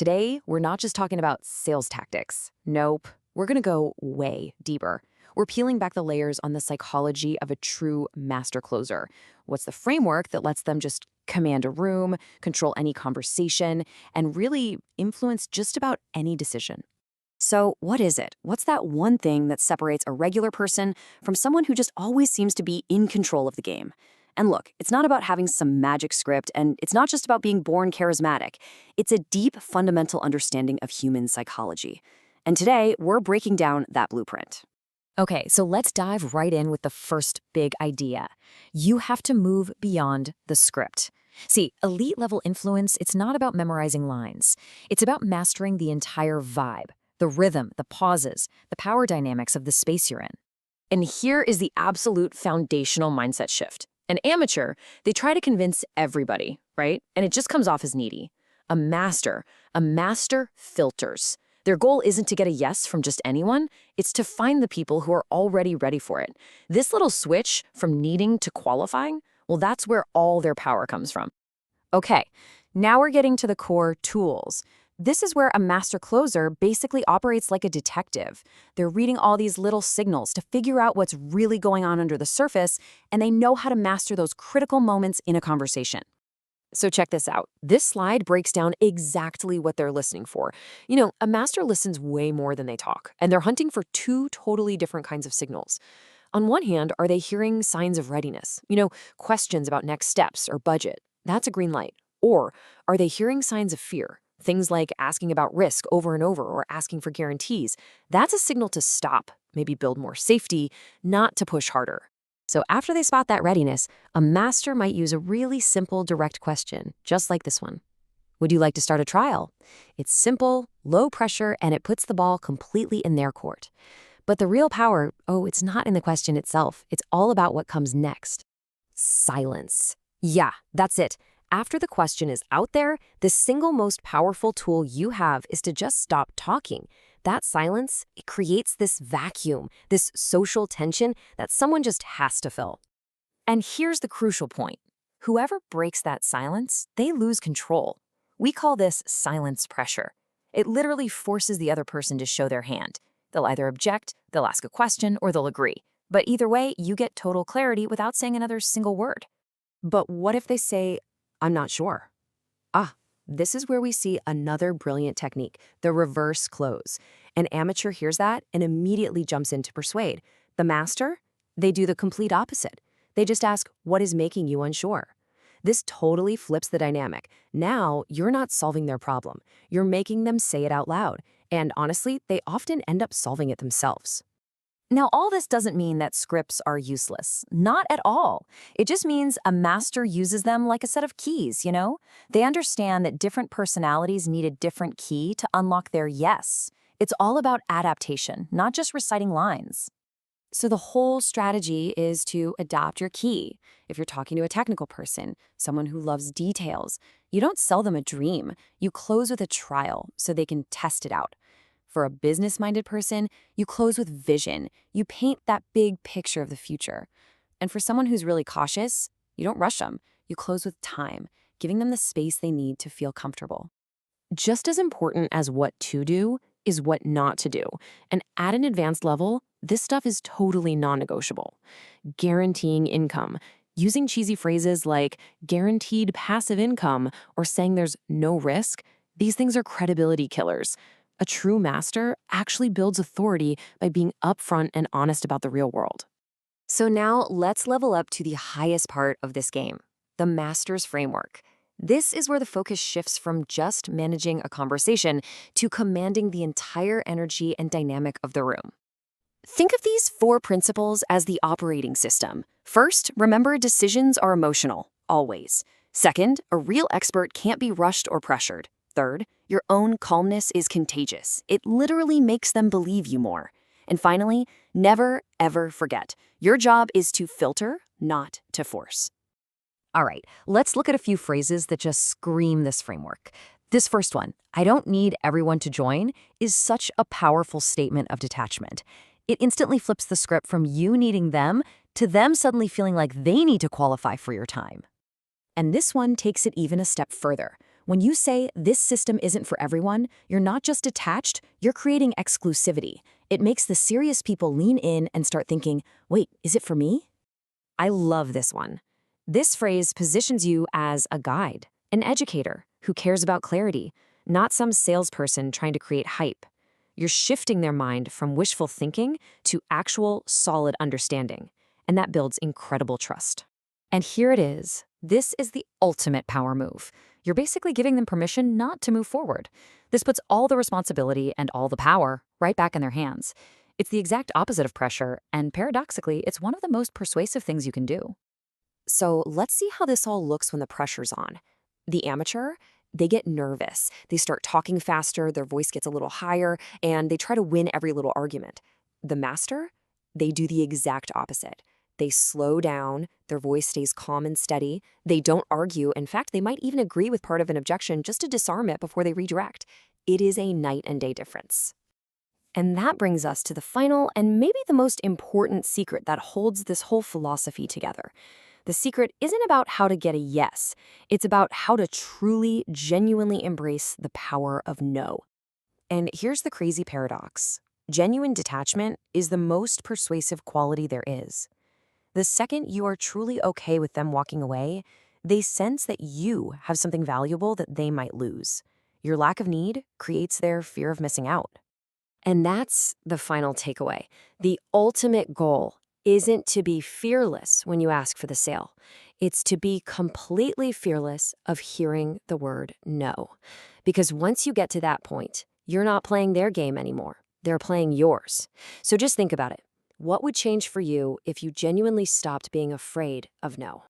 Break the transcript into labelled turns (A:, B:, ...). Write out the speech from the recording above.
A: Today, we're not just talking about sales tactics. Nope. We're going to go way deeper. We're peeling back the layers on the psychology of a true master closer. What's the framework that lets them just command a room, control any conversation, and really influence just about any decision? So what is it? What's that one thing that separates a regular person from someone who just always seems to be in control of the game? And look, it's not about having some magic script, and it's not just about being born charismatic. It's a deep, fundamental understanding of human psychology. And today, we're breaking down that blueprint. Okay, so let's dive right in with the first big idea. You have to move beyond the script. See, elite-level influence, it's not about memorizing lines. It's about mastering the entire vibe, the rhythm, the pauses, the power dynamics of the space you're in. And here is the absolute foundational mindset shift. An amateur, they try to convince everybody, right? And it just comes off as needy. A master filters. Their goal isn't to get a yes from just anyone, it's to find the people who are already ready for it. This little switch from needing to qualifying, well, that's where all their power comes from. Okay, now we're getting to the core tools. This is where a master closer basically operates like a detective. They're reading all these little signals to figure out what's really going on under the surface, and they know how to master those critical moments in a conversation. So check this out. This slide breaks down exactly what they're listening for. You know, a master listens way more than they talk, and they're hunting for two totally different kinds of signals. On one hand, are they hearing signs of readiness? You know, questions about next steps or budget. That's a green light. Or are they hearing signs of fear? Things like asking about risk over and over or asking for guarantees. That's a signal to stop, maybe build more safety, not to push harder. So after they spot that readiness, a master might use a really simple, direct question, just like this one. Would you like to start a trial? It's simple, low pressure, and it puts the ball completely in their court. But the real power, it's not in the question itself. It's all about what comes next. Silence. Yeah, that's it. After the question is out there, the single most powerful tool you have is to just stop talking. That silence, it creates this vacuum, this social tension that someone just has to fill. And here's the crucial point. Whoever breaks that silence, they lose control. We call this silence pressure. It literally forces the other person to show their hand. They'll either object, they'll ask a question, or they'll agree. But either way, you get total clarity without saying another single word. But what if they say, I'm not sure? This is where we see another brilliant technique, the reverse close. An amateur hears that and immediately jumps in to persuade. The master, they do the complete opposite. They just ask, what is making you unsure? This totally flips the dynamic. Now, you're not solving their problem. You're making them say it out loud. And honestly, they often end up solving it themselves. Now, all this doesn't mean that scripts are useless. Not at all. It just means a master uses them like a set of keys, you know? They understand that different personalities need a different key to unlock their yes. It's all about adaptation, not just reciting lines. So the whole strategy is to adopt your key. If you're talking to a technical person, someone who loves details, you don't sell them a dream. You close with a trial so they can test it out. For a business-minded person, you close with vision. You paint that big picture of the future. And for someone who's really cautious, you don't rush them. You close with time, giving them the space they need to feel comfortable. Just as important as what to do is what not to do. And at an advanced level, this stuff is totally non-negotiable. Guaranteeing income, using cheesy phrases like guaranteed passive income or saying there's no risk, these things are credibility killers. A true master actually builds authority by being upfront and honest about the real world. So now let's level up to the highest part of this game, the master's framework. This is where the focus shifts from just managing a conversation to commanding the entire energy and dynamic of the room. Think of these 4 principles as the operating system. First, remember decisions are emotional, always. Second, a real expert can't be rushed or pressured. Third, your own calmness is contagious. It literally makes them believe you more. And finally, never, ever forget. Your job is to filter, not to force. All right, let's look at a few phrases that just scream this framework. This first one, I don't need everyone to join, is such a powerful statement of detachment. It instantly flips the script from you needing them to them suddenly feeling like they need to qualify for your time. And this one takes it even a step further. When you say this system isn't for everyone, you're not just detached, you're creating exclusivity. It makes the serious people lean in and start thinking, wait, is it for me? I love this one. This phrase positions you as a guide, an educator who cares about clarity, not some salesperson trying to create hype. You're shifting their mind from wishful thinking to actual, solid understanding, and that builds incredible trust. And here it is. This is the ultimate power move. You're basically giving them permission not to move forward. This puts all the responsibility and all the power right back in their hands. It's the exact opposite of pressure, and paradoxically, it's one of the most persuasive things you can do. So let's see how this all looks when the pressure's on. The amateur, they get nervous. They start talking faster, their voice gets a little higher, and they try to win every little argument. The master, they do the exact opposite. They slow down, their voice stays calm and steady. They don't argue. In fact, they might even agree with part of an objection just to disarm it before they redirect. It is a night and day difference. And that brings us to the final and maybe the most important secret that holds this whole philosophy together. The secret isn't about how to get a yes. It's about how to truly, genuinely embrace the power of no. And here's the crazy paradox. Genuine detachment is the most persuasive quality there is. The second you are truly okay with them walking away, they sense that you have something valuable that they might lose. Your lack of need creates their fear of missing out. And that's the final takeaway. The ultimate goal isn't to be fearless when you ask for the sale. It's to be completely fearless of hearing the word no. Because once you get to that point, you're not playing their game anymore. They're playing yours. So just think about it. What would change for you if you genuinely stopped being afraid of no?